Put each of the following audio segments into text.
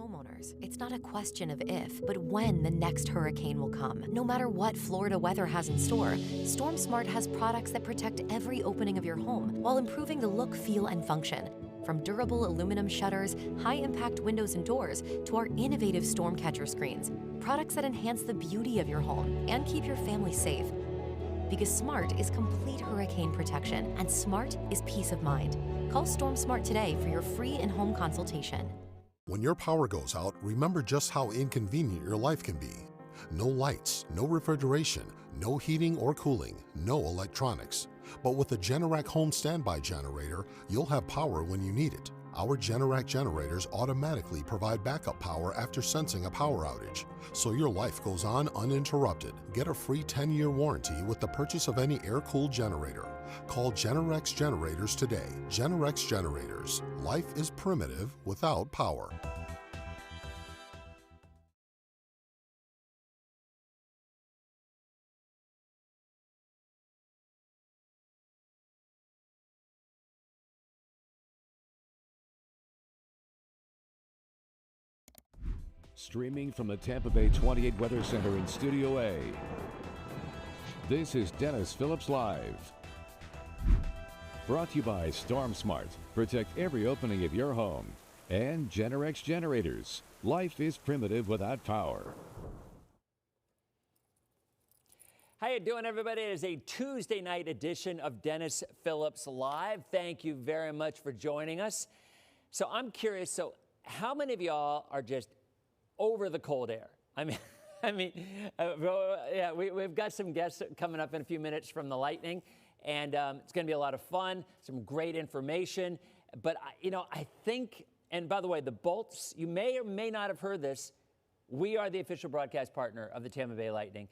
homeowners, it's not a question of if, but when the next hurricane will come. No matter what Florida weather has in store, Storm Smart has products that protect every opening of your home while improving the look, feel, and function. From durable aluminum shutters, high-impact windows and doors, to our innovative storm catcher screens, products that enhance the beauty of your home and keep your family safe. Because Smart is complete hurricane protection, and Smart is peace of mind. Call Storm Smart today for your free in-home consultation. When your power goes out, remember just how inconvenient your life can be. No lights, no refrigeration, no heating or cooling, no electronics. But with a Generac home standby generator, you'll have power when you need it. Our Generac generators automatically provide backup power after sensing a power outage, so your life goes on uninterrupted. Get a free 10-year warranty with the purchase of any air-cooled generator. Call Generac Generators today. Generac Generators. Life is primitive without power. Streaming from the Tampa Bay 28 Weather Center in Studio A, this is Dennis Phillips Live. Brought to you by Storm Smart. Protect every opening of your home. And Generac Generators. Life is primitive without power. How you doing, everybody? It is a Tuesday night edition of Dennis Phillips Live. Thank you very much for joining us. So I'm curious, so how many of y'all are just over the cold air? We've got some guests coming up in a few minutes from the Lightning, and it's going to be a lot of fun, some great information. But, I think, and by the way, the Bolts, you may or may not have heard this, we are the official broadcast partner of the Tampa Bay Lightning.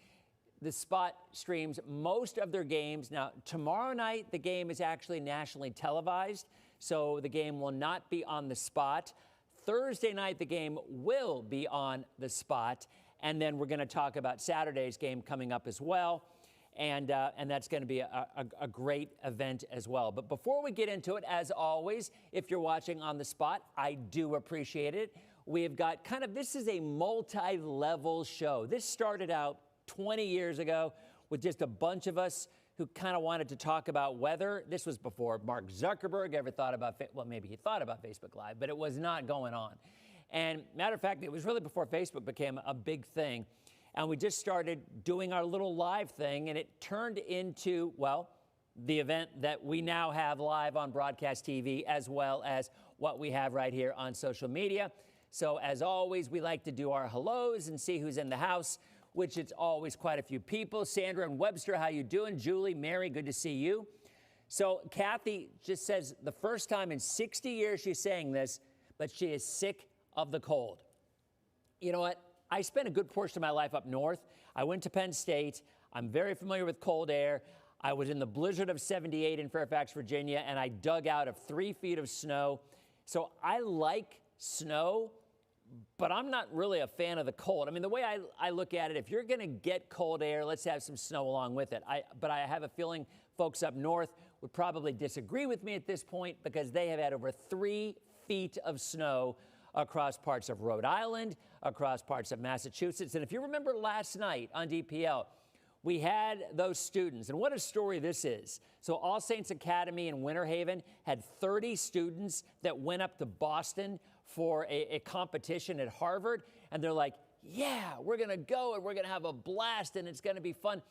The Spot streams most of their games. Now, tomorrow night, the game is actually nationally televised, so the game will not be on the Spot. Thursday night, the game will be on the Spot, and then we're going to talk about Saturday's game coming up as well, and that's going to be a great event as well. But before we get into it, as always, if you're watching on the Spot, I do appreciate it. We have got this is a multi-level show. This started out 20 years ago with just a bunch of us who kind of wanted to talk about weather. This was before Mark Zuckerberg ever thought about, well, maybe he thought about Facebook Live, but it was not going on. And matter of fact, it was really before Facebook became a big thing. And we just started doing our little live thing, and it turned into, well, the event that we now have live on broadcast TV, as well as what we have right here on social media. So as always, we like to do our hellos and see who's in the house, which it's always quite a few people. Sandra and Webster, how you doing? Julie, Mary, good to see you. So Kathy just says the first time in 60 years she's saying this, but she is sick of the cold. You know what? I spent a good portion of my life up north. I went to Penn State. I'm very familiar with cold air. I was in the blizzard of 78 in Fairfax, Virginia, and I dug out of 3 feet of snow. So I like snow, but I'm not really a fan of the cold. I mean, the way I look at it, if you're going to get cold air, let's have some snow along with it. But I have a feeling folks up north would probably disagree with me at this point, because they have had over 3 feet of snow across parts of Rhode Island, across parts of Massachusetts. And if you remember last night on DPL, we had those students, and what a story this is. So All Saints Academy in Winter Haven had 30 students that went up to Boston for a competition at Harvard, and they're like, yeah, we're going to go and we're going to have a blast and it's going to be fun.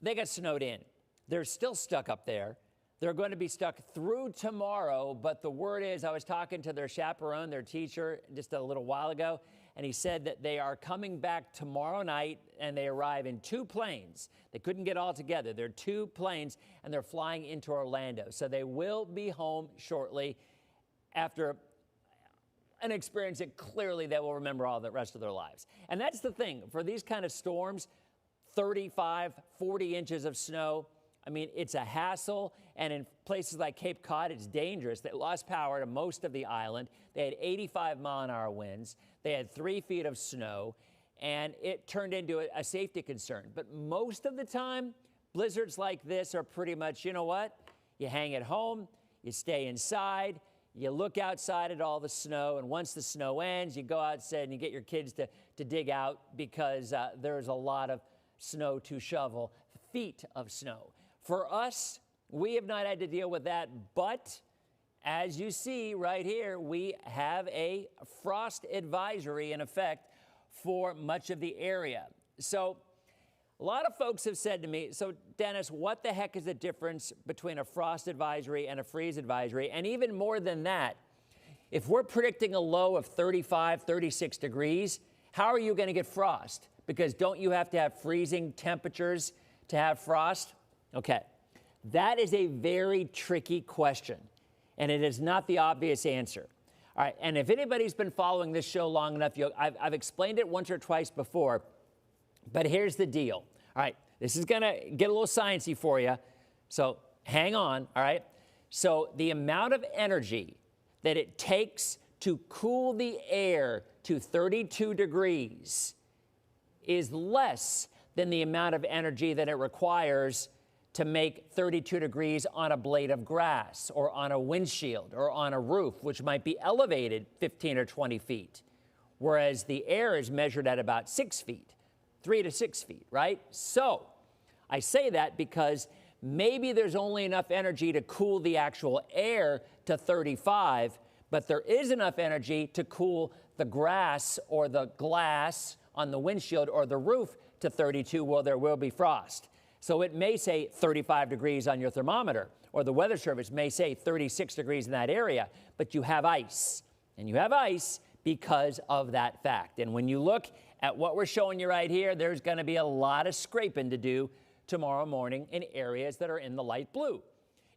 They got snowed in. They're still stuck up there. They're going to be stuck through tomorrow, but the word is, I was talking to their chaperone, their teacher, just a little while ago, and he said that they are coming back tomorrow night, and they arrive in 2 planes. They couldn't get all together. They're 2 planes, and they're flying into Orlando. So they will be home shortly after an experience that clearly they will remember all the rest of their lives. And that's the thing. For these kind of storms, 35, 40 inches of snow, I mean, it's a hassle, and in places like Cape Cod, it's dangerous. They lost power to most of the island. They had 85-mile-an-hour winds. They had 3 feet of snow, and it turned into a safety concern. But most of the time, blizzards like this are pretty much, you know what? You hang at home, you stay inside, You look outside at all the snow, and once the snow ends, you go outside and you get your kids to dig out because there's a lot of snow to shovel, feet of snow. For us, we have not had to deal with that, but as you see right here, we have a frost advisory in effect for much of the area. So a lot of folks have said to me, so Dennis, what the heck is the difference between a frost advisory and a freeze advisory? And even more than that, if we're predicting a low of 35, 36 degrees, how are you going to get frost? Because don't you have to have freezing temperatures to have frost? Okay, that is a very tricky question, and it is not the obvious answer. All right, and if anybody's been following this show long enough, I've explained it once or twice before, but here's the deal. All right, this is going to get a little sciencey for you, so hang on, all right? So the amount of energy that it takes to cool the air to 32 degrees is less than the amount of energy that it requires to make 32 degrees on a blade of grass or on a windshield or on a roof, which might be elevated 15 or 20 feet, whereas the air is measured at about 6 feet, 3 to 6 feet, right? So I say that because maybe there's only enough energy to cool the actual air to 35, but there is enough energy to cool the grass or the glass on the windshield or the roof to 32, well, there will be frost. So it may say 35 degrees on your thermometer, or the weather service may say 36 degrees in that area, but you have ice. And you have ice because of that fact. And when you look at what we're showing you right here, there's going to be a lot of scraping to do tomorrow morning in areas that are in the light blue.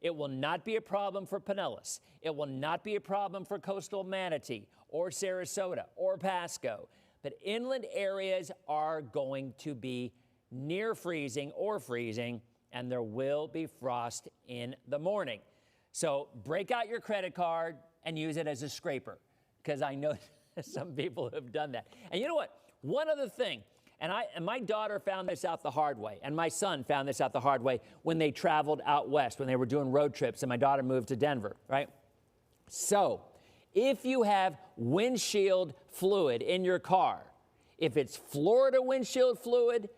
It will not be a problem for Pinellas. It will not be a problem for coastal Manatee or Sarasota or Pasco. But inland areas are going to be near freezing or freezing, and there will be frost in the morning. So break out your credit card and use it as a scraper, because I know some people have done that. And you know what? One other thing, and my daughter found this out the hard way, and my son found this out the hard way when they traveled out west, when they were doing road trips, and my daughter moved to Denver, right? So if you have windshield fluid in your car, if it's Florida windshield fluid,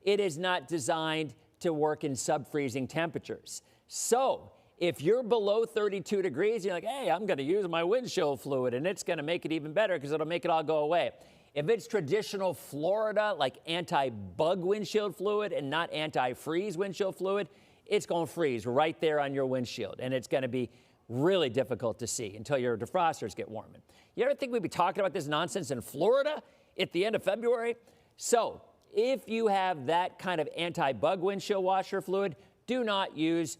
it is not designed to work in sub-freezing temperatures. So if you're below 32 degrees, you're like, hey, I'm going to use my windshield fluid, and it's going to make it even better because it'll make it all go away. If it's traditional Florida, like anti-bug windshield fluid and not anti-freeze windshield fluid, it's going to freeze right there on your windshield, and it's going to be really difficult to see until your defrosters get warming. You ever think we'd be talking about this nonsense in Florida at the end of February? So if you have that kind of anti-bug windshield washer fluid, do not use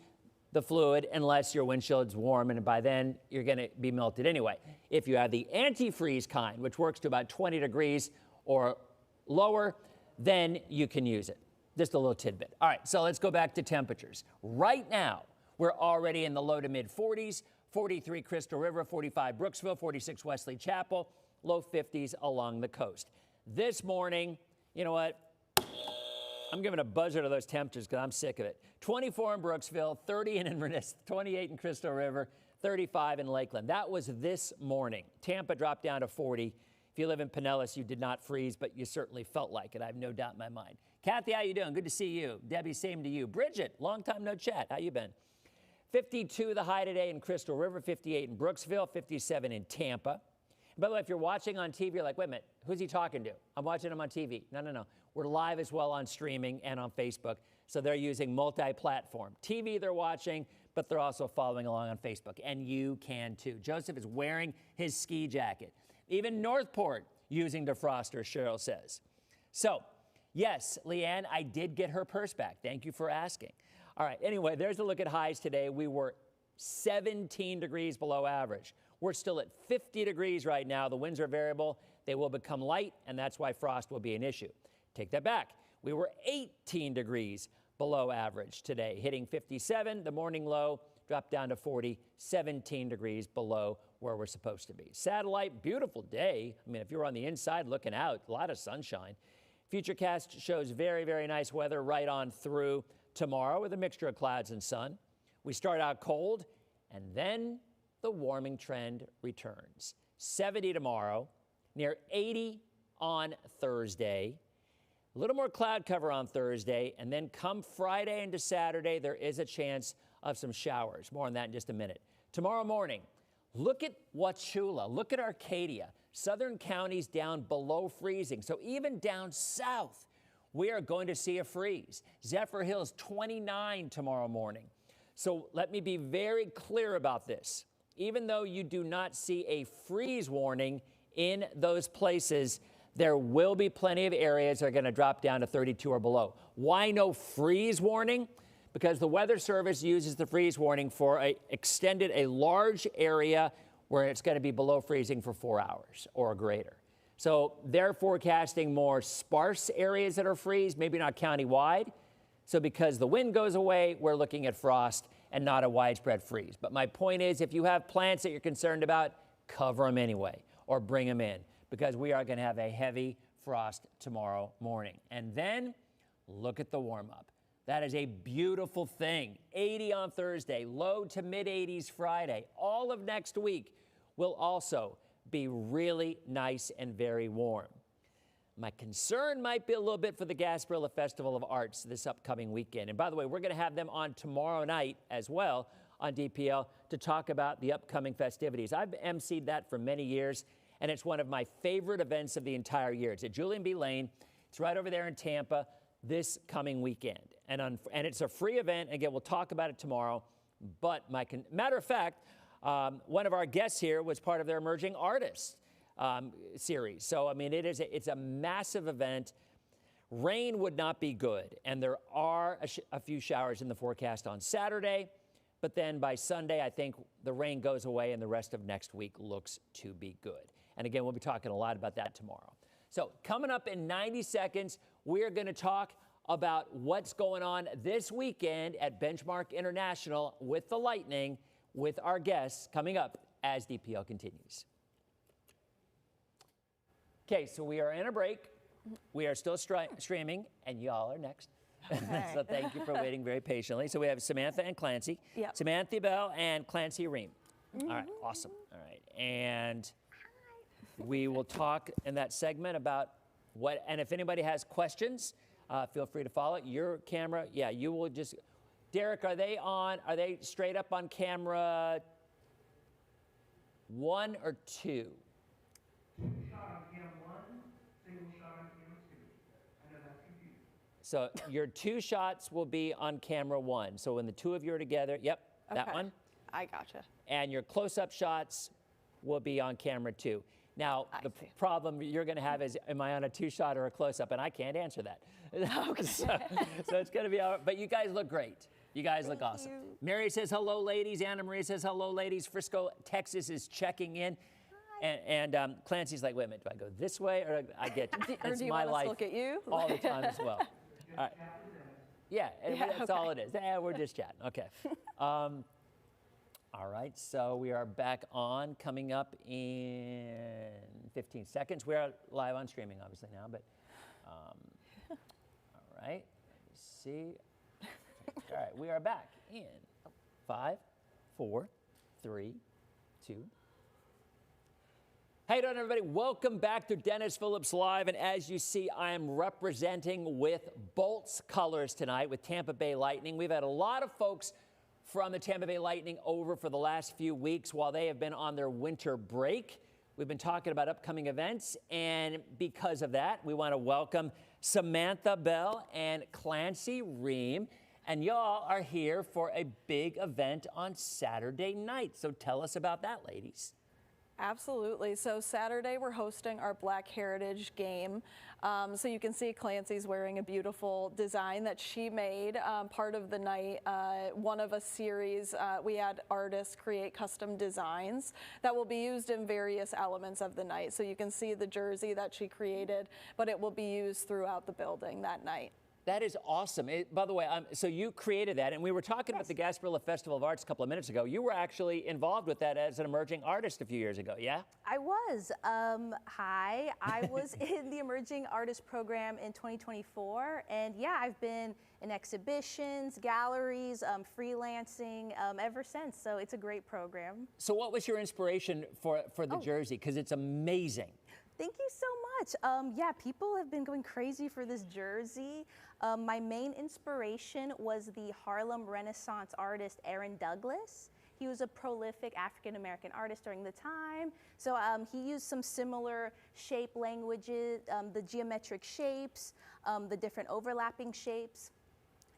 the fluid unless your windshield's warm, and by then you're going to be melted anyway. If you have the antifreeze kind, which works to about 20 degrees or lower, then you can use it. Just a little tidbit. All right, so let's go back to temperatures. Right now, we're already in the low to mid 40s, 43 Crystal River, 45 Brooksville, 46 Wesley Chapel, low 50s along the coast. This morning, you know what? I'm giving a buzzer to those temperatures because I'm sick of it. 24 in Brooksville, 30 in Inverness, 28 in Crystal River, 35 in Lakeland. That was this morning. Tampa dropped down to 40. If you live in Pinellas, you did not freeze, but you certainly felt like it. I have no doubt in my mind. Kathy, how you doing? Good to see you. Debbie, same to you. Bridget, long time no chat. How you been? 52 the high today in Crystal River, 58 in Brooksville, 57 in Tampa. By the way, if you're watching on TV, you're like, wait a minute, who's he talking to? I'm watching him on TV. No. We're live as well on streaming and on Facebook, so they're using multi-platform. TV they're watching, but they're also following along on Facebook, and you can too. Joseph is wearing his ski jacket. Even Northport using defroster, Cheryl says. So, yes, Leanne, I did get her purse back. Thank you for asking. All right, anyway, there's a look at highs today. We were 17 degrees below average. We're still at 50 degrees right now. The winds are variable. They will become light, and that's why frost will be an issue. Take that back. We were 18 degrees below average today, hitting 57. The morning low dropped down to 40, 17 degrees below where we're supposed to be. Satellite, beautiful day. I mean, if you're on the inside looking out, a lot of sunshine. Futurecast shows very, very nice weather right on through tomorrow with a mixture of clouds and sun. We start out cold, and then the warming trend returns. 70 tomorrow, near 80 on Thursday. A little more cloud cover on Thursday, and then come Friday into Saturday, there is a chance of some showers. More on that in just a minute. Tomorrow morning, look at Wauchula, look at Arcadia. Southern counties down below freezing. So even down south, we are going to see a freeze. Zephyr Hills 29 tomorrow morning. So let me be very clear about this. Even though you do not see a freeze warning in those places, there will be plenty of areas that are going to drop down to 32 or below. Why no freeze warning? Because the Weather Service uses the freeze warning for extended a large area where it's going to be below freezing for 4 hours or greater. So they're forecasting more sparse areas that are freeze, maybe not countywide. So because the wind goes away, we're looking at frost and not a widespread freeze. But my point is, if you have plants that you're concerned about, cover them anyway or bring them in, because we are going to have a heavy frost tomorrow morning. And then look at the warm up. That is a beautiful thing. 80 on Thursday, low to mid 80s Friday. All of next week will also be really nice and very warm. My concern might be a little bit for the Gasparilla Festival of Arts this upcoming weekend. And by the way, we're going to have them on tomorrow night as well on DPL to talk about the upcoming festivities. I've emceed that for many years, and it's one of my favorite events of the entire year. It's at Julian B. Lane. It's right over there in Tampa this coming weekend. And it's a free event. Again, we'll talk about it tomorrow. But matter of fact, one of our guests here was part of their Emerging Artists series. So, I mean, it's a massive event. Rain would not be good. And there are a few showers in the forecast on Saturday. But then by Sunday, I think the rain goes away and the rest of next week looks to be good. And again, we'll be talking a lot about that tomorrow. So coming up in 90 seconds, we're going to talk about what's going on this weekend at Benchmark International with the Lightning with our guests coming up as DPL continues. Okay, so we are in a break. We are still streaming, and y'all are next. Okay. So thank you for waiting very patiently. So we have Samantha and Clancy. Yep. Samantha Bell and Clancy Ream. Mm-hmm. All right, awesome. All right, and we will talk in that segment about what, and if anybody has questions, feel free to follow your camera. Yeah, you will just, Derek, are they straight up on camera 1 or 2? So your 2 shots will be on camera 1. So when the 2 of you are together, yep, okay. That one. I gotcha. And your close-up shots will be on camera 2. Now, the problem you're going to have is, am I on a 2-shot or a close-up? And I can't answer that. Okay. so it's going to be all right. But you guys look great. You guys look awesome. Mary says hello, ladies. Anna Maria says hello, ladies. Frisco, Texas is checking in. And Clancy's like, wait a minute, do I go this way? Or I get, it's my life look at you? all the time as well. All right. Yeah, that's all it is. We're just chatting. Okay. All right, so we are back on, coming up in 15 seconds. We are live on streaming, obviously, now, but all right. Let me see. All right, we are back in 5, 4, 3, 2. How you doing, everybody? Welcome back to Dennis Phillips Live. And as you see, I am representing with Bolts colors tonight with Tampa Bay Lightning. We've had a lot of folks from the Tampa Bay Lightning over for the last few weeks while they have been on their winter break. We've been talking about upcoming events. And because of that, we want to welcome Samantha Bell and Clancy Ream. And y'all are here for a big event on Saturday night. So tell us about that, ladies. Absolutely. So Saturday we're hosting our Black Heritage game. So you can see Clancy's wearing a beautiful design that she made part of the night. One of a series, we had artists create custom designs that will be used in various elements of the night. So you can see the jersey that she created, but it will be used throughout the building that night. That is awesome. By the way, so you created that, and we were talking about the Gasparilla Festival of Arts a couple of minutes ago. You were actually involved with that as an emerging artist a few years ago, yeah? I was. Hi, I was in the Emerging Artist Program in 2024, and yeah, I've been in exhibitions, galleries, freelancing ever since, so it's a great program. So what was your inspiration for the jersey? Because it's amazing. Thank you so much. Yeah, people have been going crazy for this jersey. My main inspiration was the Harlem Renaissance artist Aaron Douglas. He was a prolific African-American artist during the time. So he used some similar shape languages, the geometric shapes, the different overlapping shapes.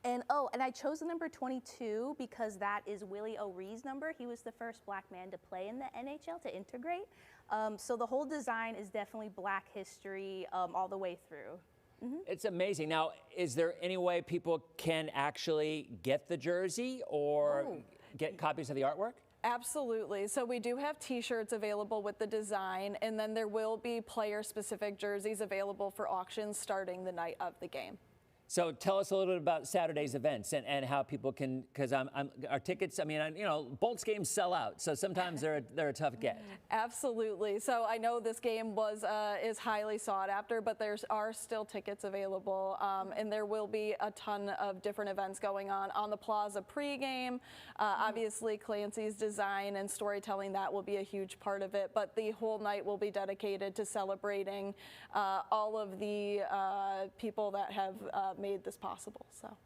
And and I chose the number 22 because that is Willie O'Ree's number. He was the first black man to play in the NHL, to integrate. So the whole design is definitely black history all the way through. It's amazing. Now, is there any way people can actually get the jersey or get copies of the artwork? Absolutely. So we do have T-shirts available with the design, and then there will be player-specific jerseys available for auctions starting the night of the game. So tell us a little bit about Saturday's events and how people can, because our tickets, I mean, you know, Bolts games sell out, so sometimes they're a tough get. Absolutely. So I know this game is highly sought after, but there are still tickets available, and there will be a ton of different events going on the Plaza pregame. Obviously, Clancy's design and storytelling, that will be a huge part of it, but the whole night will be dedicated to celebrating all of the people that have made this possible. So.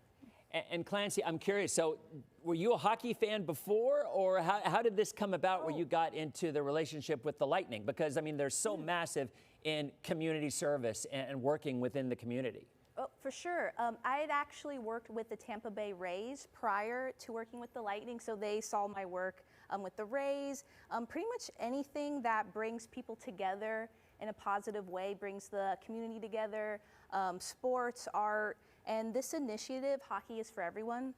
And Clancy, I'm curious, so were you a hockey fan before, or how did this come about where you got into the relationship with the Lightning? Because, I mean, they're so massive in community service and working within the community. Oh, for sure. I had actually worked with the Tampa Bay Rays prior to working with the Lightning, so they saw my work with the Rays. Pretty much anything that brings people together in a positive way, brings the community together, sports, art, and this initiative, Hockey is for Everyone,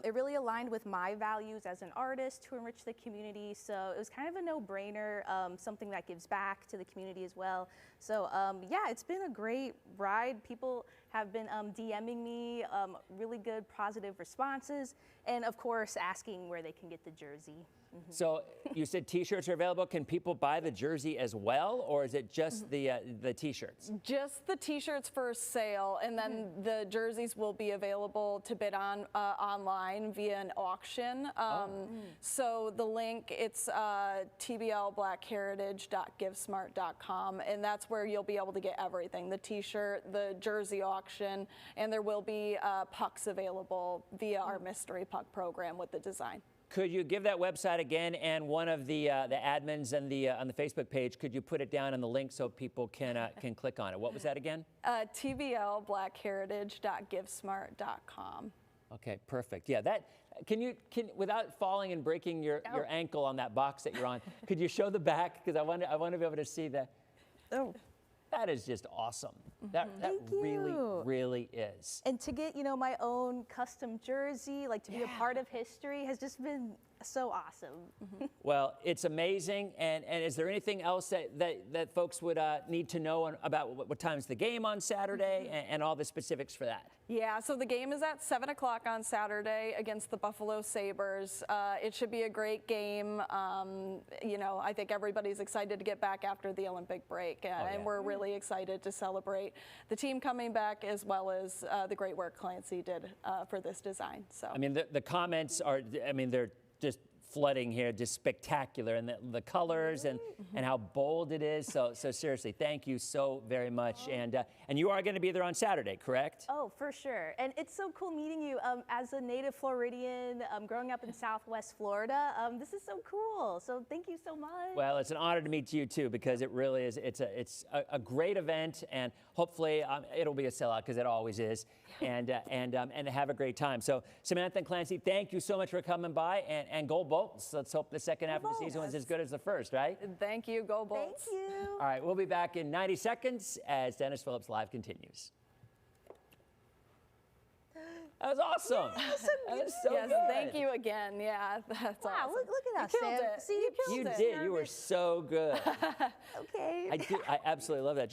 it really aligned with my values as an artist to enrich the community, so it was kind of a no-brainer, something that gives back to the community as well. So yeah, it's been a great ride. People have been DMing me, really good positive responses, and of course asking where they can get the jersey. So you said T-shirts are available. Can people buy the jersey as well, or is it just the T-shirts? Just the T-shirts for sale, and then the jerseys will be available to bid on online via an auction. So the link, it's tblblackheritage.givesmart.com, and that's where you'll be able to get everything: the T-shirt, the jersey auction, and there will be pucks available via our mystery puck program with the design. Could you give that website again, and one of the admins on the Facebook page, could you put it down in the link so people can click on it? What was that again? tblblackheritage.givesmart.com. Okay, perfect. Yeah, that can without falling and breaking your ankle on that box that you're on, could you show the back? Because I want to be able to see that. Oh. That is just awesome. That really, really is. And to get, my own custom jersey, like to be a part of history, has just been so awesome. Well, it's amazing. And is there anything else that folks would need to know about what time's the game on Saturday and all the specifics for that? Yeah, so the game is at 7 o'clock on Saturday against the Buffalo Sabres. It should be a great game. I think everybody's excited to get back after the Olympic break, and we're really excited to celebrate the team coming back, as well as the great work Clancy did for this design. So, I mean, the comments are, they're just flooding here, just spectacular, and the colors and how bold it is. So seriously, thank you so very much. And you are going to be there on Saturday, correct? Oh, for sure. And it's so cool meeting you as a native Floridian, growing up in Southwest Florida. This is so cool. So thank you so much. Well, it's an honor to meet you too, because it really is. It's a great event, and hopefully it'll be a sellout, because it always is. And have a great time. So Samantha and Clancy, thank you so much for coming by, and go Bolts. Let's hope the second half of the season was as good as the first, right? Thank you, go Bolts. Thank you. All right, we'll be back in 90 seconds as Dennis Phillips Live continues. That was awesome. That was so Yes, good. thank you again. Yeah, that's Wow, awesome. look at us, You killed Sam. it. See, you killed You it. did. You were so good. Okay. I absolutely love that.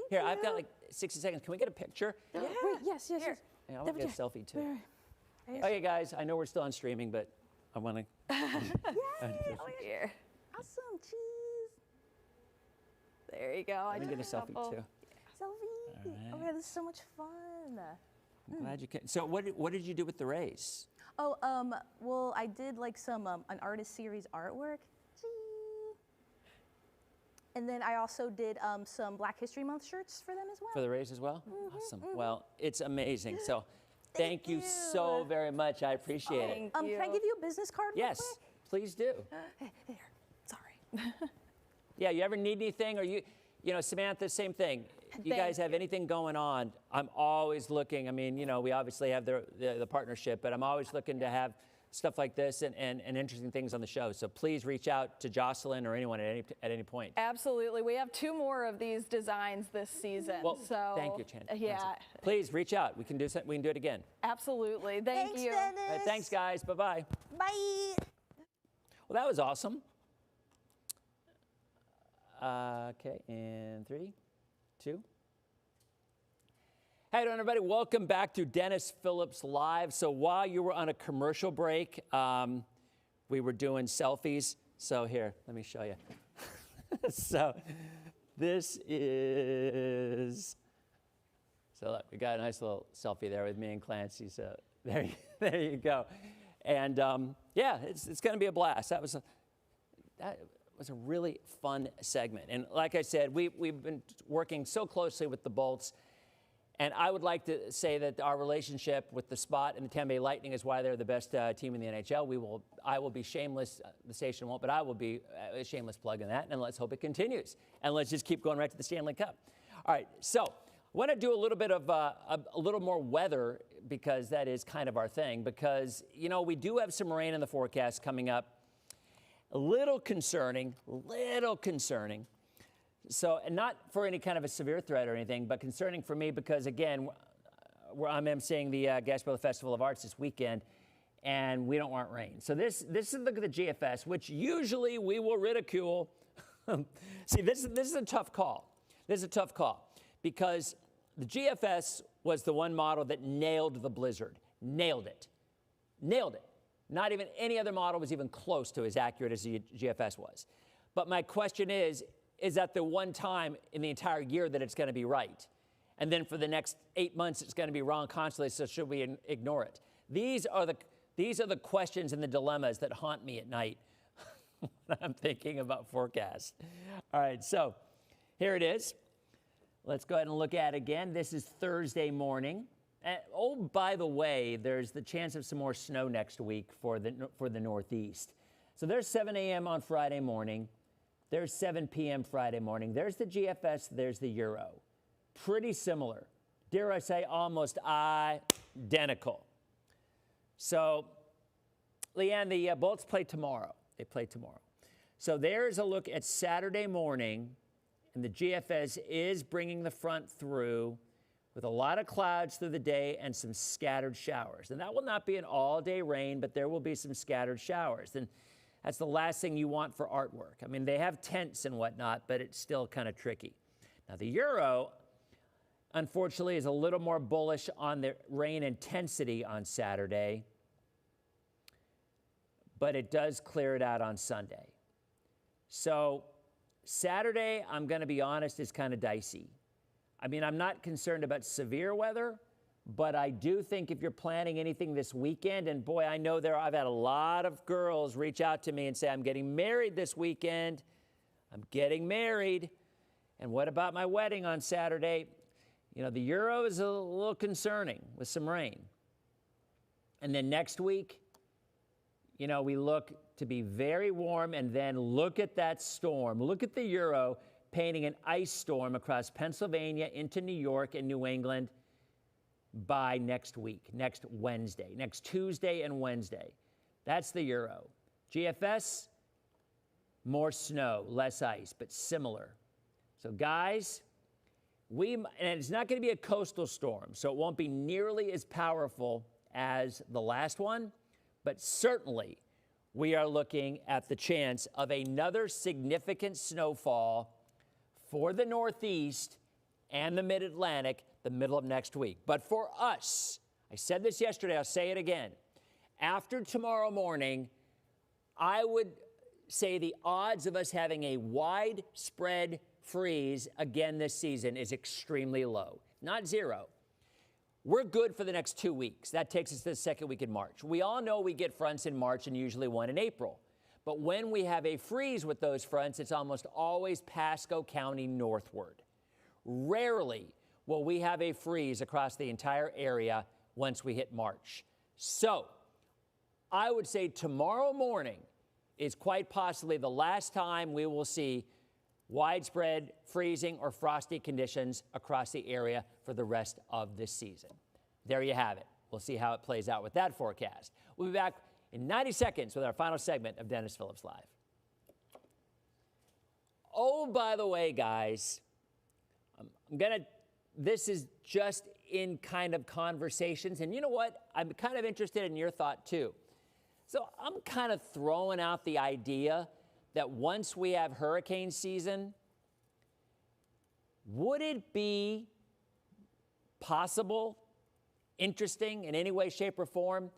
Here, I've got like 60 seconds. Can we get a picture? Wait, yes. Here. Yeah, I want to get a selfie too. Okay, guys, I know we're still on streaming, but I want to. Here. Awesome. Cheese. There you go. Let me get a selfie too. Selfie. right. Oh, yeah, this is so much fun. I'm glad you came. So, what did you do with the Rays? Oh, well, I did like some an artist series artwork. Gee. And then I also did some Black History Month shirts for them as well. For the Rays as well? Awesome. Well, it's amazing. So, thank you so very much. I appreciate it. Thank you. Can I give you a business card real Yes, quick? please do. Here. Sorry. Yeah, you ever need anything, or you know, Samantha, same thing. You guys have anything going on, I'm always looking. I mean, you know, we obviously have the partnership, but I'm always looking to have stuff like this and interesting things on the show. So please reach out to Jocelyn or anyone at any point. Absolutely. We have 2 more of these designs this season. Well, so thank you, Chan. Yeah. Please reach out. We can do it again. Absolutely. Thank Thanks, you. Dennis. All right, thanks, guys. Bye-bye. Bye. Well, that was awesome. Okay, in 3, 2. Hey, everybody, welcome back to Dennis Phillips Live. So while you were on a commercial break, we were doing selfies. So here, let me show you. So this is, so look, we got a nice little selfie there with me and Clancy. So there you go. And yeah, it's going to be a blast. That was a really fun segment. And like I said, we've been working so closely with the Bolts. And I would like to say that our relationship with the Spot and the Tampa Bay Lightning is why they're the best team in the NHL. I will be shameless, the station won't, but I will be a shameless plug in that. And let's hope it continues. And let's just keep going right to the Stanley Cup. All right, so I want to do a little bit of a little more weather, because that is kind of our thing. Because, you know, we do have some rain in the forecast coming up. A little concerning. So, and not for any kind of a severe threat or anything, but concerning for me because, again, I'm emceeing the Gasparilla Festival of Arts this weekend, and we don't want rain. So this is look at the GFS, which usually we will ridicule. See, this is a tough call. This is a tough call because the GFS was the one model that nailed the blizzard. Nailed it. Not even any other model was even close to as accurate as the GFS was. But my question is that the one time in the entire year that it's going to be right? And then for the next 8 months, it's going to be wrong constantly, so should we ignore it? These are the questions and the dilemmas that haunt me at night when I'm thinking about forecasts. All right, so here it is. Let's go ahead and look at it again. This is Thursday morning. Oh, by the way, there's the chance of some more snow next week for the Northeast. So there's 7 a.m. on Friday morning. There's 7 p.m. Friday morning. There's the GFS. There's the Euro. Pretty similar. Dare I say almost identical. So, Leanne, the Bolts play tomorrow. They play tomorrow. So there's a look at Saturday morning, and the GFS is bringing the front through with a lot of clouds through the day and some scattered showers. And that will not be an all-day rain, but there will be some scattered showers. And that's the last thing you want for artwork. I mean, they have tents and whatnot, but it's still kind of tricky. Now, the Euro, unfortunately, is a little more bullish on the rain intensity on Saturday, but it does clear it out on Sunday. So Saturday, I'm going to be honest, is kind of dicey. I mean, I'm not concerned about severe weather, but I do think if you're planning anything this weekend, and boy, I know I've had a lot of girls reach out to me and say, I'm getting married this weekend. I'm getting married. And what about my wedding on Saturday? You know, the Euro is a little concerning with some rain. And then next week, you know, we look to be very warm, and then look at that storm. Look at the Euro painting an ice storm across Pennsylvania into New York and New England by next week, next Wednesday, next Tuesday and Wednesday. That's the Euro. GFS, more snow, less ice, but similar. So guys, and it's not going to be a coastal storm, so it won't be nearly as powerful as the last one, but certainly we are looking at the chance of another significant snowfall for the Northeast and the Mid-Atlantic the middle of next week. But for us, I said this yesterday, I'll say it again, after tomorrow morning, I would say the odds of us having a widespread freeze again this season is extremely low, not zero. We're good for the next 2 weeks. That takes us to the second week in March. We all know we get fronts in March and usually one in April. But when we have a freeze with those fronts, it's almost always Pasco County northward. Rarely will we have a freeze across the entire area once we hit March. So I would say tomorrow morning is quite possibly the last time we will see widespread freezing or frosty conditions across the area for the rest of this season. There you have it. We'll see how it plays out with that forecast. We'll be back in 90 seconds with our final segment of Dennis Phillips Live. Oh, by the way, guys, this is just in kind of conversations, and you know what? I'm kind of interested in your thought too. So I'm kind of throwing out the idea that once we have hurricane season, would it be possible, interesting in any way, shape, or form,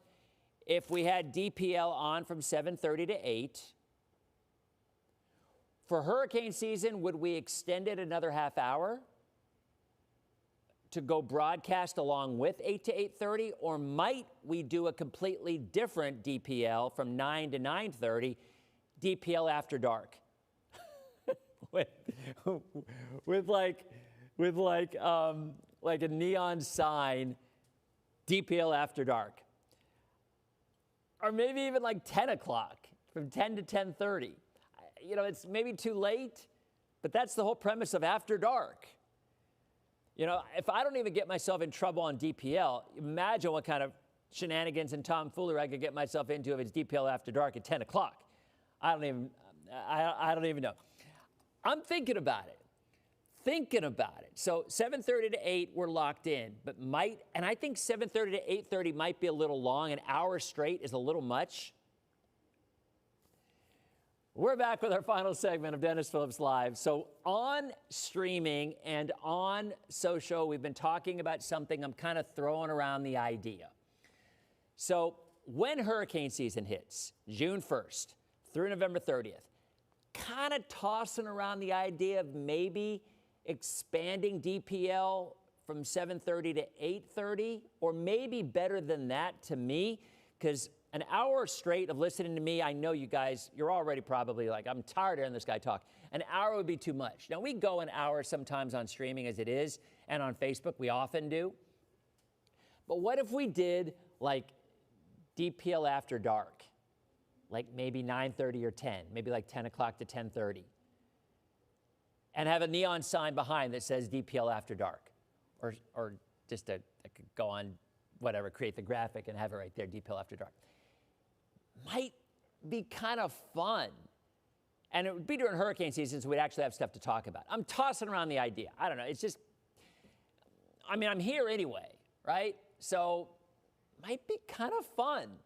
if we had DPL on from 7:30 to 8? For hurricane season, would we extend it another half hour to go broadcast along with 8 to 8:30? Or might we do a completely different DPL from 9 to 9:30, DPL after dark? with like a neon sign, DPL after dark. Or maybe even like 10 o'clock, from 10 to 10:30. You know, it's maybe too late, but that's the whole premise of after dark. You know, if I don't even get myself in trouble on DPL, imagine what kind of shenanigans and tomfoolery I could get myself into if it's DPL after dark at 10 o'clock. I don't even know. I'm thinking about it. So 7:30 to 8, we're locked in, but and I think 7:30 to 8:30 might be a little long. An hour straight is a little much. We're back with our final segment of Dennis Phillips Live. So on streaming and on social, we've been talking about something. I'm kind of throwing around the idea. So when hurricane season hits, June 1st through November 30th, kind of tossing around the idea of maybe expanding DPL from 7:30 to 8:30, or maybe better than that to me, because an hour straight of listening to me, I know you guys, you're already probably like, I'm tired of hearing this guy talk. An hour would be too much. Now, we go an hour sometimes on streaming as it is, and on Facebook, we often do. But what if we did like DPL after dark, like maybe 9:30 or 10, maybe like 10 o'clock to 10:30, and have a neon sign behind that says DPL after dark, or just I could go on whatever, create the graphic and have it right there, DPL after dark. Might be kind of fun. And it would be during hurricane season, so we'd actually have stuff to talk about. I'm tossing around the idea. I don't know. It's just, I mean, I'm here anyway, right? So might be kind of fun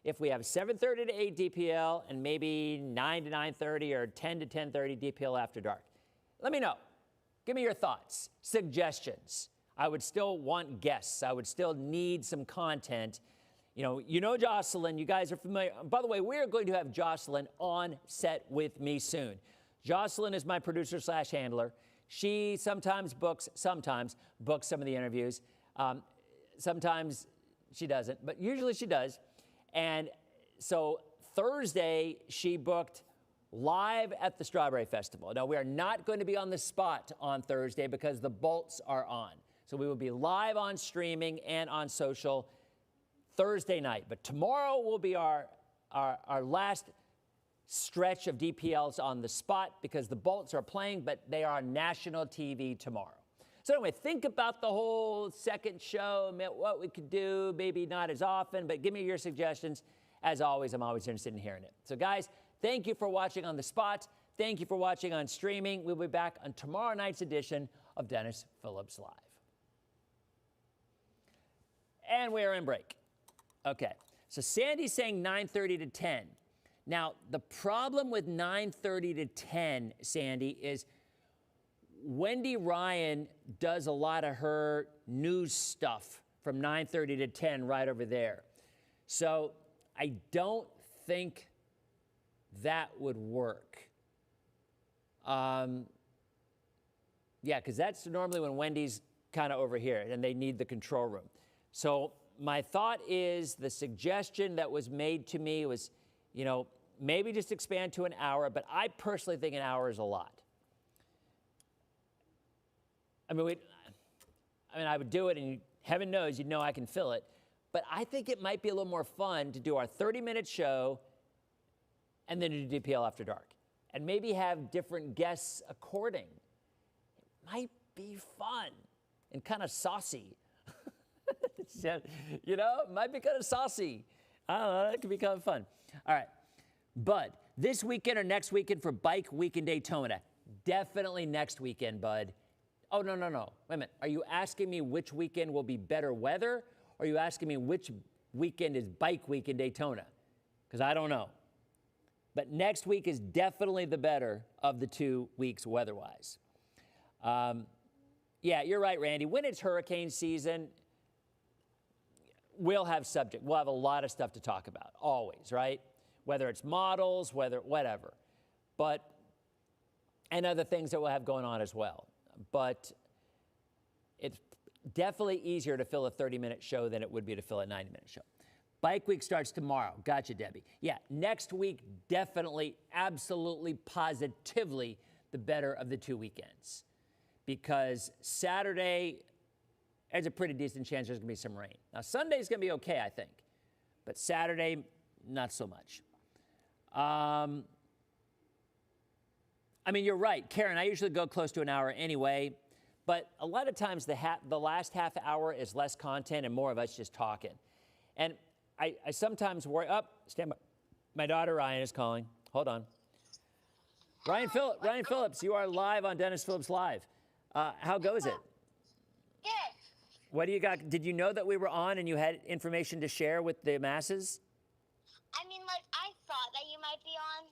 if we have 7:30 to 8 DPL and maybe 9 to 9:30 or 10 to 10:30 DPL after dark. Let me know. Give me your thoughts, suggestions. I would still want guests. I would still need some content. You know Jocelyn, you guys are familiar. By the way, we're going to have Jocelyn on set with me soon. Jocelyn is my producer/handler. She sometimes books some of the interviews. Sometimes she doesn't, but usually she does. And so Thursday, she booked live at the Strawberry Festival. Now, we are not going to be on the spot on Thursday because the Bolts are on. So we will be live on streaming and on social Thursday night. But tomorrow will be our last stretch of DPLs on the spot because the Bolts are playing, but they are on national TV tomorrow. So anyway, think about the whole second show, what we could do, maybe not as often, but give me your suggestions. As always, I'm always interested in hearing it. So guys, thank you for watching on the spot. Thank you for watching on streaming. We'll be back on tomorrow night's edition of Dennis Phillips Live. And we are in break. Okay, so Sandy's saying 9:30 to 10. Now, the problem with 9:30 to 10, Sandy, is Wendy Ryan does a lot of her news stuff from 9:30 to 10 right over there. So I don't think that would work. Yeah, because that's normally when Wendy's kind of over here and they need the control room. So my thought is the suggestion that was made to me was, you know, maybe just expand to an hour, but I personally think an hour is a lot. I mean, I would do it, and heaven knows, you'd know I can fill it. But I think it might be a little more fun to do our 30-minute show and then do DPL After Dark. And maybe have different guests according. It might be fun and kind of saucy. You know, it might be kind of saucy. I don't know, that could be kind of fun. All right. Bud, this weekend or next weekend for Bike Week in Daytona? Definitely next weekend, Bud. Oh, no. Wait a minute. Are you asking me which weekend will be better weather? Or are you asking me which weekend is Bike Week in Daytona? Because I don't know. But next week is definitely the better of the 2 weeks weather-wise. Yeah, you're right, Randy. When it's hurricane season, we'll have subject. We'll have a lot of stuff to talk about, always, right? Whether it's models, whatever. And other things that we'll have going on as well. But it's definitely easier to fill a 30-minute show than it would be to fill a 90-minute show. Bike Week starts tomorrow. Gotcha, Debbie. Yeah, next week, definitely, absolutely, positively the better of the 2 weekends. Because Saturday, there's a pretty decent chance there's going to be some rain. Now, Sunday's going to be okay, I think. But Saturday, not so much. I mean, you're right. Karen, I usually go close to an hour anyway. But a lot of times, the last half hour is less content and more of us just talking. And I sometimes worry. Stand by. My daughter Ryan is calling. Hold on. Ryan Phillips, you are live on Dennis Phillips Live. How goes it? Good. What do you got? Did you know that we were on and you had information to share with the masses? I mean, like, I thought that you might be on.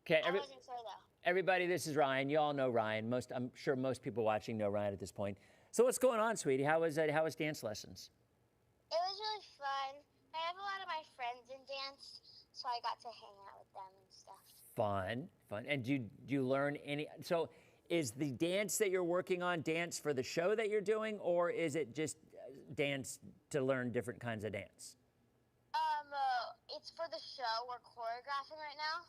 Okay. I wasn't sure, though. Everybody, this is Ryan. You all know Ryan. I'm sure most people watching know Ryan at this point. So what's going on, sweetie? How was dance lessons? It was really fun. I have a lot of my friends in dance, so I got to hang out with them and stuff. Fun. And do you learn any? So is the dance that you're working on dance for the show that you're doing, or is it just dance to learn different kinds of dance? It's for the show. We're choreographing right now.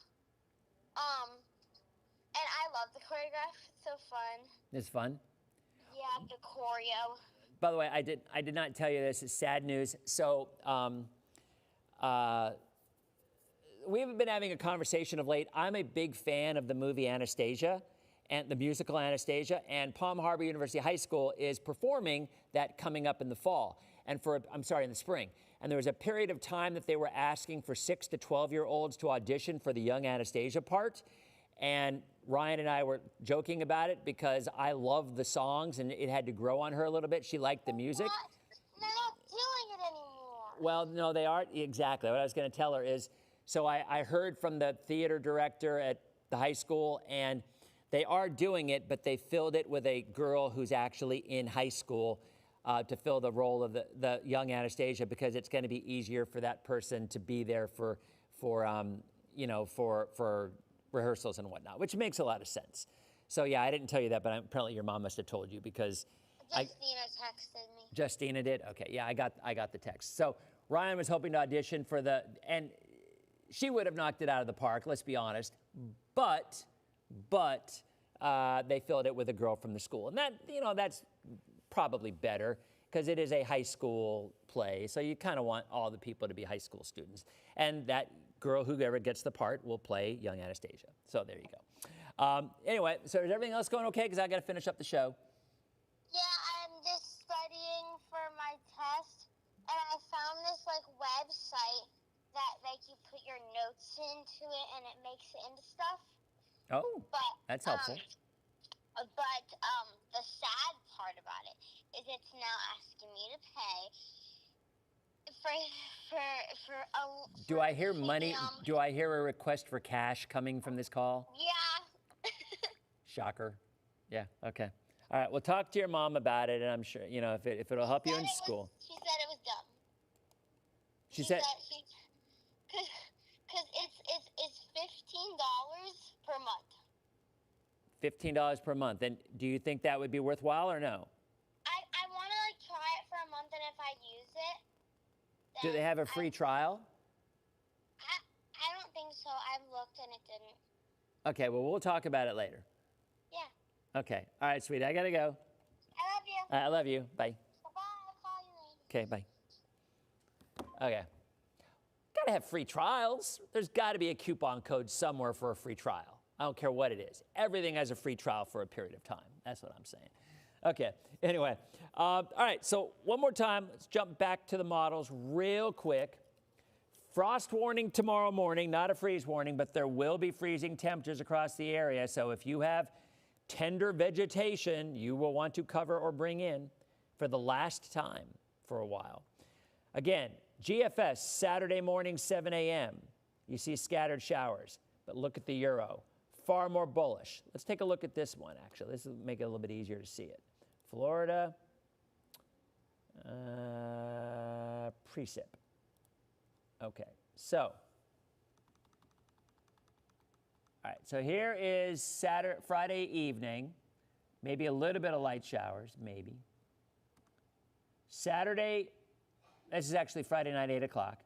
And I love the choreograph. It's so fun. It's fun? Yeah, the choreo. By the way, I did not tell you this. It's sad news. So we've been having a conversation of late. I'm a big fan of the movie Anastasia and the musical Anastasia, and Palm Harbor University High School is performing that coming up in the fall. In the spring. And there was a period of time that they were asking for 6 to 12-year-olds to audition for the young Anastasia part. And Ryan and I were joking about it because I loved the songs and it had to grow on her a little bit. She liked the music. What? They're not doing it anymore. Well, no, they aren't. Exactly. What I was going to tell her is, so I heard from the theater director at the high school, and they are doing it, but they filled it with a girl who's actually in high school to fill the role of the young Anastasia, because it's going to be easier for that person to be there for rehearsals and whatnot, which makes a lot of sense. So yeah, I didn't tell you that, but apparently your mom must have told you, because Justina texted me. Justina did? Okay, yeah, I got the text. So Ryan was hoping to audition for and she would have knocked it out of the park, let's be honest, but they filled it with a girl from the school. And that's probably better, because it is a high school play, so you kind of want all the people to be high school students. And that girl, whoever gets the part, will play young Anastasia. So there you go. Anyway, so is everything else going okay? Because I got to finish up the show. Yeah, I'm just studying for my test, and I found this website that you put your notes into it, and it makes it into stuff. Oh, that's helpful. But the sad part about it is it's now asking me to pay for Do I hear money? Do I hear a request for cash coming from this call? Yeah. Shocker. Yeah. Okay. All right. Well, talk to your mom about it, and I'm sure if it'll help you in school. She said it was dumb. She said. Because it's $15 per month. $15 per month. And do you think that would be worthwhile or no? I want to try it for a month, and if I use it. Do they have a free trial? I don't think so. I've looked and it didn't. Okay, well, we'll talk about it later. Yeah. Okay. All right, sweetie, I got to go. I love you. I love you. Bye. Bye-bye. I'll call you later. Okay, bye. Okay. Got to have free trials. There's got to be a coupon code somewhere for a free trial. I don't care what it is. Everything has a free trial for a period of time. That's what I'm saying. Okay, anyway. All right, so one more time, let's jump back to the models real quick. Frost warning tomorrow morning, not a freeze warning, but there will be freezing temperatures across the area. So if you have tender vegetation, you will want to cover or bring in for the last time for a while. Again, GFS, Saturday morning, 7 a.m. You see scattered showers, but look at the Euro. Far more bullish. Let's take a look at this one, actually. This will make it a little bit easier to see it. Florida, precip. Okay, so, all right, so here is Friday evening, maybe a little bit of light showers, maybe. Saturday, this is actually Friday night, 8 o'clock.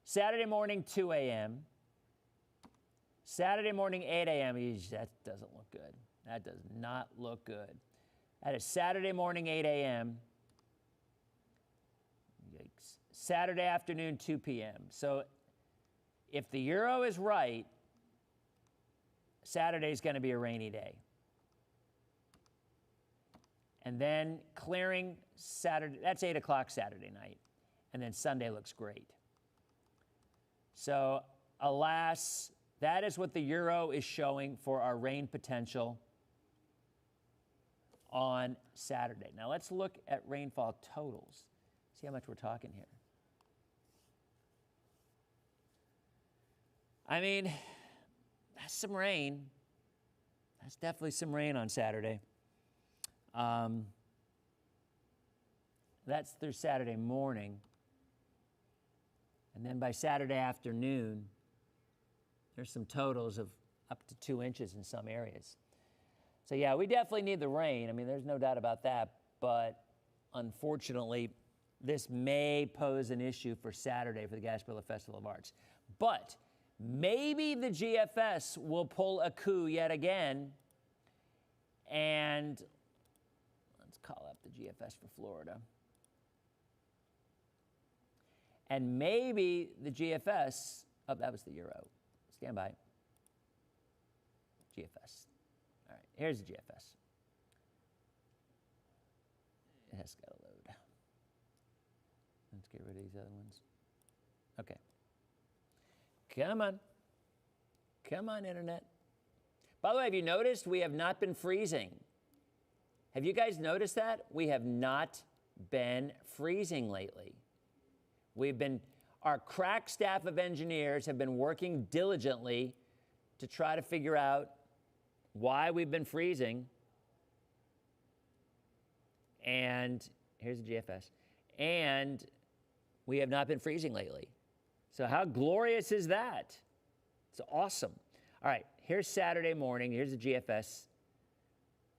Saturday morning, 2 a.m. Saturday morning, 8 a.m. That doesn't look good. That does not look good. That is Saturday morning, 8 a.m. Yikes. Saturday afternoon, 2 p.m. So if the Euro is right, Saturday's going to be a rainy day. And then clearing Saturday, that's 8 o'clock Saturday night. And then Sunday looks great. So alas, that is what the Euro is showing for our rain potential on Saturday. Now let's look at rainfall totals. See how much we're talking here. I mean, that's some rain. That's definitely some rain on Saturday. That's through Saturday morning. And then by Saturday afternoon, there's some totals of up to 2 inches in some areas. So yeah, we definitely need the rain. I mean, there's no doubt about that. But unfortunately, this may pose an issue for Saturday for the Gasparilla Festival of Arts. But maybe the GFS will pull a coup yet again. And let's call up the GFS for Florida. And maybe the GFS, oh, that was the Euro. Stand by. GFS. All right, here's the GFS. It has got to load. Let's get rid of these other ones. Okay. Come on. Come on, Internet. By the way, have you noticed we have not been freezing? Have you guys noticed that? We have not been freezing lately. Our crack staff of engineers have been working diligently to try to figure out why we've been freezing. And here's the GFS. And we have not been freezing lately. So how glorious is that? It's awesome. All right, here's Saturday morning. Here's the GFS,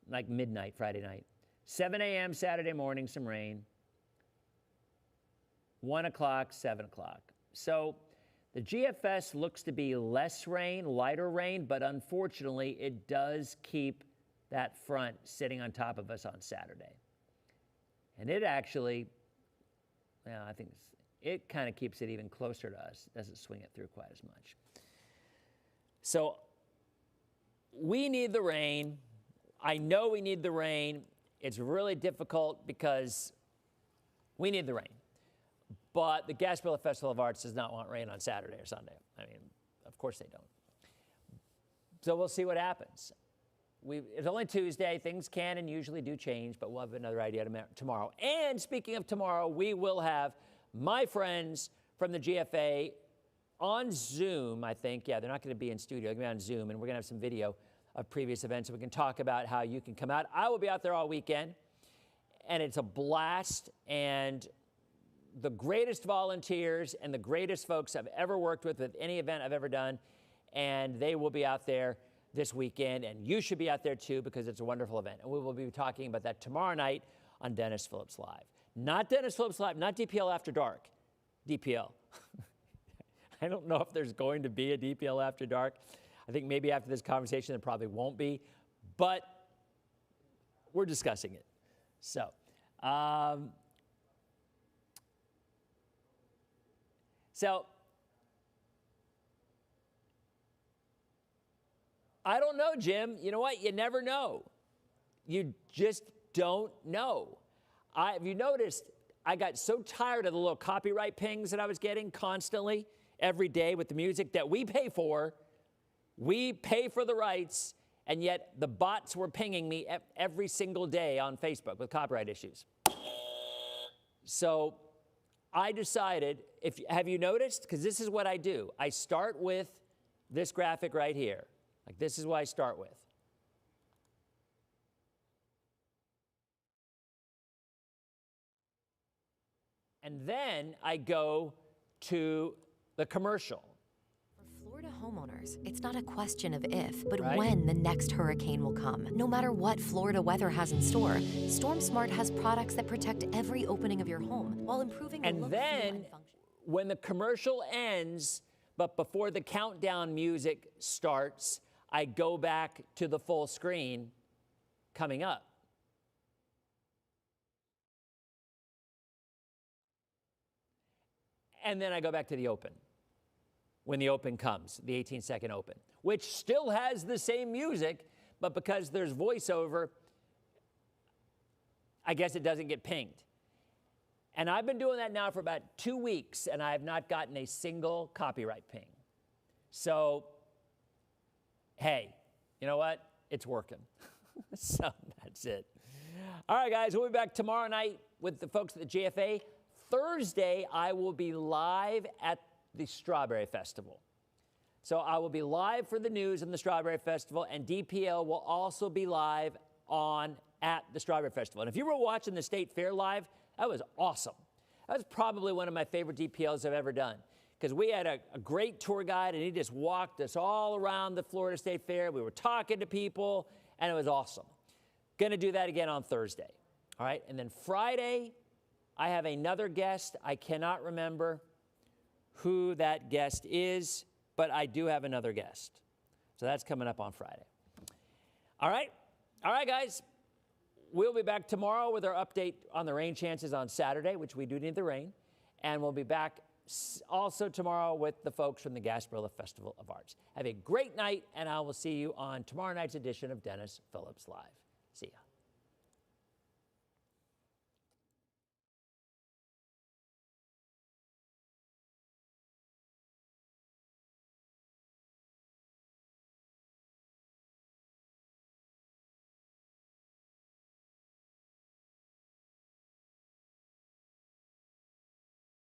like midnight, Friday night. 7 a.m. Saturday morning, some rain. 1 o'clock, 7 o'clock. So the GFS looks to be less rain, lighter rain, but unfortunately, it does keep that front sitting on top of us on Saturday. And it actually, well, I think it kind of keeps it even closer to us. Doesn't swing it through quite as much. So we need the rain. I know we need the rain. It's really difficult because we need the rain. But the Gasparilla Festival of Arts does not want rain on Saturday or Sunday. I mean, of course they don't. So we'll see what happens. It's only Tuesday. Things can and usually do change, but we'll have another idea tomorrow. And speaking of tomorrow, we will have my friends from the GFA on Zoom, I think. Yeah, they're not going to be in studio. They're going to be on Zoom, and we're going to have some video of previous events, so we can talk about how you can come out. I will be out there all weekend, and it's a blast, and the greatest volunteers and the greatest folks I've ever worked with any event I've ever done, and they will be out there this weekend, and you should be out there too because it's a wonderful event. And we will be talking about that tomorrow night on Dennis Phillips Live. Not Dennis Phillips Live, not DPL After Dark, DPL. I don't know if there's going to be a DPL After Dark. I think maybe after this conversation there probably won't be, but we're discussing it. So, I don't know, Jim. You know what? You never know. You just don't know. Have you noticed I got so tired of the little copyright pings that I was getting constantly every day with the music that we pay for. We pay for the rights, and yet the bots were pinging me every single day on Facebook with copyright issues. So I decided, have you noticed? Because this is what I do. I start with this graphic right here. Like, this is what I start with. And then I go to the commercial. For Florida homeowners, it's not a question of if, but Right. when the next hurricane will come. No matter what Florida weather has in store, StormSmart has products that protect every opening of your home while improving the And look, feel, then and function. when the commercial ends, but before the countdown music starts, I go back to the full screen coming up. And then I go back to the open when the open comes, the 18-second open, which still has the same music, but because there's voiceover, I guess it doesn't get pinged. And I've been doing that now for about 2 weeks, and I have not gotten a single copyright ping. So, hey, you know what? It's working. So that's it. All right, guys, we'll be back tomorrow night with the folks at the GFA. Thursday, I will be live at the Strawberry Festival. So I will be live for the news in the Strawberry Festival, and DPL will also be live at the Strawberry Festival. And if you were watching the State Fair live, that was awesome. That was probably one of my favorite DPLs I've ever done, because we had a great tour guide, and he just walked us all around the Florida State Fair. We were talking to people, and it was awesome. Going to do that again on Thursday. All right, and then Friday, I have another guest. I cannot remember who that guest is, but I do have another guest. So that's coming up on Friday. All right, guys. We'll be back tomorrow with our update on the rain chances on Saturday, which we do need the rain. And we'll be back also tomorrow with the folks from the Gasparilla Festival of Arts. Have a great night, and I will see you on tomorrow night's edition of Dennis Phillips Live. See ya.